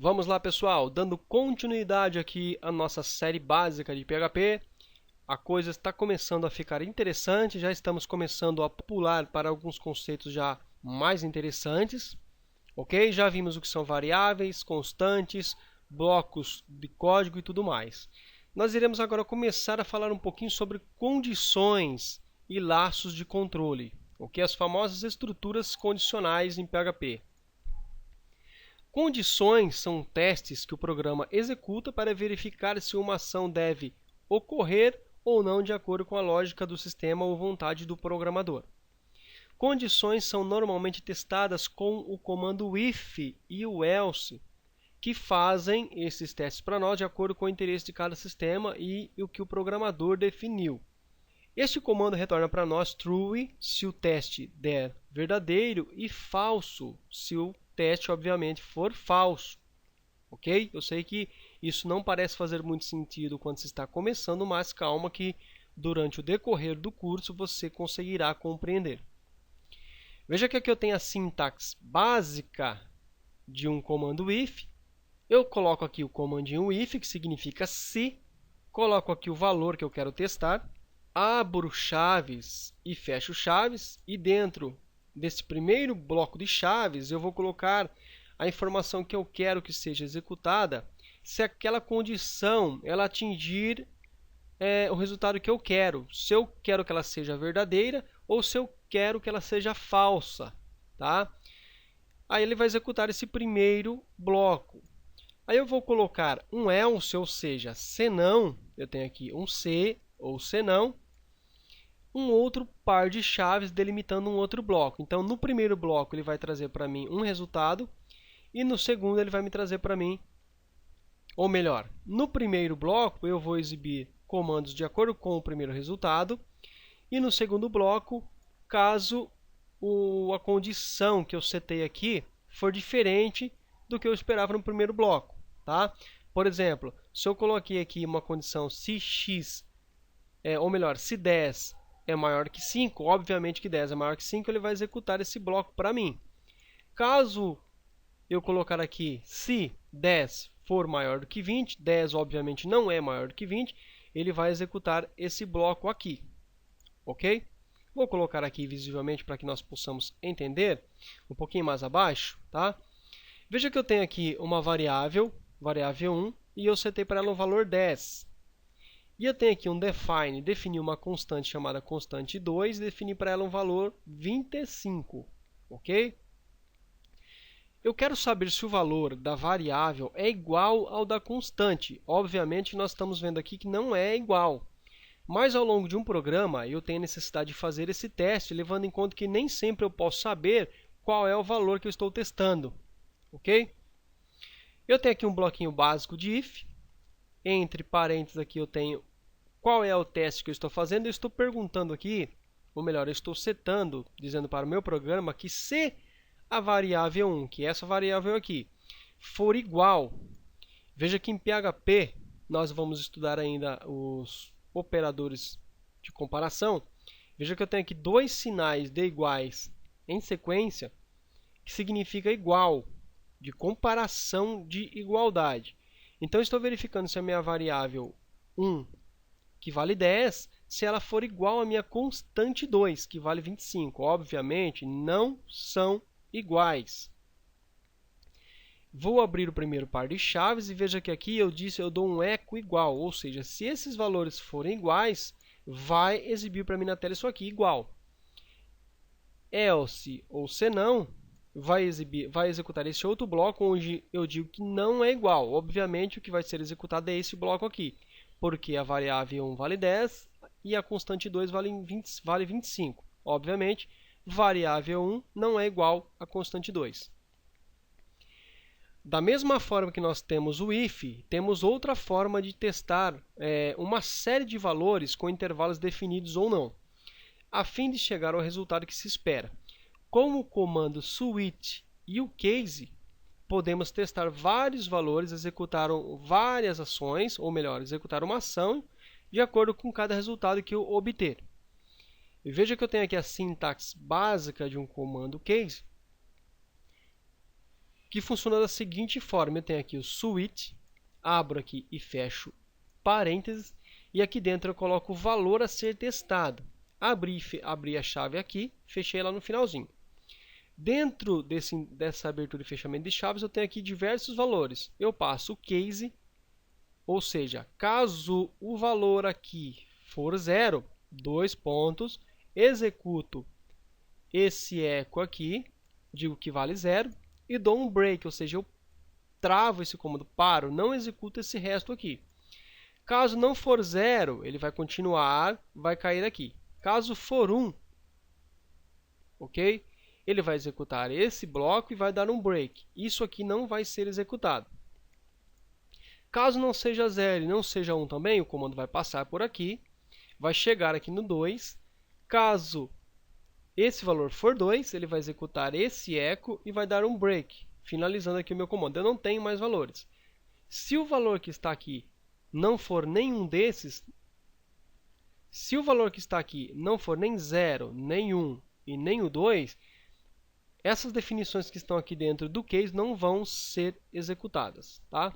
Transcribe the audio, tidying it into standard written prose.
Vamos lá, pessoal, dando continuidade aqui à nossa série básica de PHP. A coisa está começando a ficar interessante, já estamos começando a pular para alguns conceitos já mais interessantes. Ok? Já vimos o que são variáveis, constantes, blocos de código e tudo mais. Nós iremos agora começar a falar um pouquinho sobre condições e laços de controle, ok? As famosas estruturas condicionais em PHP. Condições são testes que o programa executa para verificar se uma ação deve ocorrer ou não de acordo com a lógica do sistema ou vontade do programador. Condições são normalmente testadas com o comando if e o else, que fazem esses testes para nós de acordo com o interesse de cada sistema e o que o programador definiu. Este comando retorna para nós true se o teste der verdadeiro e falso se o teste, obviamente, for falso. Ok? Eu sei que isso não parece fazer muito sentido quando se está começando, mas calma que durante o decorrer do curso você conseguirá compreender. Veja que aqui eu tenho a sintaxe básica de um comando if. Eu coloco aqui o comandinho if, que significa se. Coloco aqui o valor que eu quero testar. Abro chaves e fecho chaves. E dentro desse primeiro bloco de chaves, eu vou colocar a informação que eu quero que seja executada se aquela condição ela atingir o resultado que eu quero. Se eu quero que ela seja verdadeira ou se eu quero que ela seja falsa. Tá? Aí ele vai executar esse primeiro bloco. Aí eu vou colocar um else, ou seja, se não, eu tenho aqui um se ou se não, um outro par de chaves delimitando um outro bloco. Então, no primeiro bloco ele vai trazer para mim um resultado e no segundo ele vai me trazer para mim, ou melhor, no primeiro bloco eu vou exibir comandos de acordo com o primeiro resultado e no segundo bloco, caso a condição que eu setei aqui for diferente do que eu esperava no primeiro bloco. Tá? Por exemplo, se eu coloquei aqui uma condição se x, ou melhor, se 10 é maior que 5, obviamente que 10 é maior que 5, ele vai executar esse bloco para mim. Caso eu colocar aqui se 10 for maior do que 20, 10 obviamente não é maior do que 20, ele vai executar esse bloco aqui. Ok? Vou colocar aqui visivelmente para que nós possamos entender um pouquinho mais abaixo. Tá? Veja que eu tenho aqui uma variável 1, e eu setei para ela um valor 10. E eu tenho aqui um define, defini uma constante chamada constante 2, defini para ela um valor 25. Ok? Eu quero saber se o valor da variável é igual ao da constante. Obviamente, nós estamos vendo aqui que não é igual. Mas ao longo de um programa, eu tenho necessidade de fazer esse teste, levando em conta que nem sempre eu posso saber qual é o valor que eu estou testando. Ok? Eu tenho aqui um bloquinho básico de if. Entre parênteses aqui eu tenho qual é o teste que eu estou fazendo. Eu estou perguntando aqui, ou melhor, eu estou setando, dizendo para o meu programa que se a variável 1, que é essa variável aqui, for igual, veja que em PHP nós vamos estudar ainda os operadores de comparação. Veja que eu tenho aqui dois sinais de iguais em sequência, que significa igual, de comparação de igualdade. Então, estou verificando se a minha variável 1, que vale 10, se ela for igual à minha constante 2, que vale 25. Obviamente, não são iguais. Vou abrir o primeiro par de chaves e veja que aqui eu dou um eco igual, ou seja, se esses valores forem iguais, vai exibir para mim na tela isso aqui, igual. Else, ou se não, vai executar esse outro bloco onde eu digo que não é igual. Obviamente, o que vai ser executado é esse bloco aqui, porque a variável 1 vale 10 e a constante 2 vale 25. Obviamente, variável 1 não é igual à constante 2. Da mesma forma que nós temos o if, temos outra forma de testar uma série de valores com intervalos definidos ou não, a fim de chegar ao resultado que se espera. Com o comando switch e o case, podemos testar vários valores, executar várias ações, ou melhor, executar uma ação de acordo com cada resultado que eu obter. E veja que eu tenho aqui a sintaxe básica de um comando case. que funciona da seguinte forma. Eu tenho aqui o switch, abro aqui e fecho parênteses, e aqui dentro eu coloco o valor a ser testado. Abri a chave aqui, fechei ela no finalzinho. Dentro dessa abertura e fechamento de chaves, eu tenho aqui diversos valores. Eu passo o case, ou seja, caso o valor aqui for 0, 2 pontos, executo esse eco aqui, digo que vale 0, e dou um break, ou seja, eu travo esse comando, paro, não executo esse resto aqui. Caso não for 0, ele vai continuar, vai cair aqui. Caso for 1, ok? Ele vai executar esse bloco e vai dar um break. Isso aqui não vai ser executado. Caso não seja 0 e não seja 1 também, o comando vai passar por aqui, vai chegar aqui no 2. Caso esse valor for 2, ele vai executar esse eco e vai dar um break, finalizando aqui o meu comando. Eu não tenho mais valores. Se o valor que está aqui não for nenhum desses, se o valor que está aqui não for nem 0, nem 1 e nem o 2, essas definições que estão aqui dentro do case não vão ser executadas, tá?